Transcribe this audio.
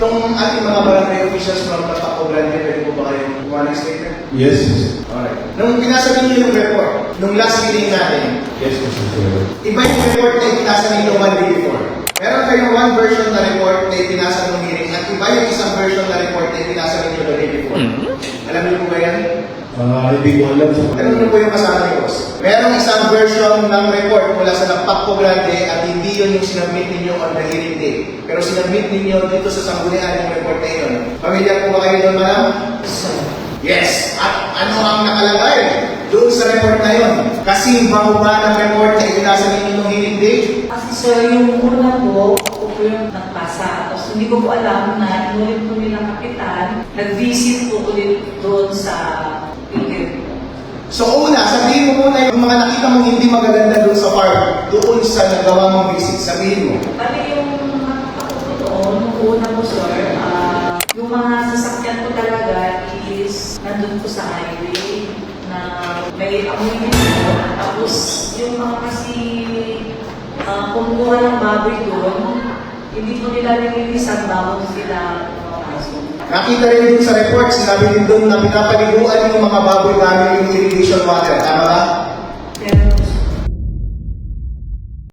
Itong ating mga barangay officials from Tapaco Grande, pwede po ba kayong kuha ng statement? Yes, Alright. Nung pinasa ninyo yung report, nung last meeting natin, yes, Mr. Chair. iba yung report na ipinasa ninyo one day before. Meron kayong one version na report na ipinasa ng hearing at iba yung isang version na report na ipinasa ninyo the day before. Alam niyo po ba yan? Hindi ko alam sa Alam niyo po yung kasama ni Boss. Merong isang version ng report mula sa Tapaco Grande at hindi yun yung sinabmit ninyo on the hearing day. Pero sinabmit ninyo dito sa sanggunian yung report na yun. Pamilya po ba kayo doon, madam? Yes! At ano ang nakalagay doon sa report na yun? Kasi bago ba ng report na ipinasa ninyo nung hearing day? Kasi sir, yung una po, ako po yung nagpasa. Tapos hindi ko po alam na inulit po nilang kapitan, nag-visit po ulit doon sa hearing. So una, sabihin mo muna yung mga nakita mong hindi magaganda doon sa farm, doon sa nagawa mong visit, sabihin mo. Bali yung ako po doon, nung una po sir, yung mga sasakyan ko talaga is nandun po sa highway na may amoy din po. Tapos yung mga kasi kumukuha ng baboy doon, hindi po nila nililisan bago sila pumapasok. Nakita rin dun sa report, sinabi din doon na pinapaliguan yung mga baboy namin yung irrigation water. Tama ba?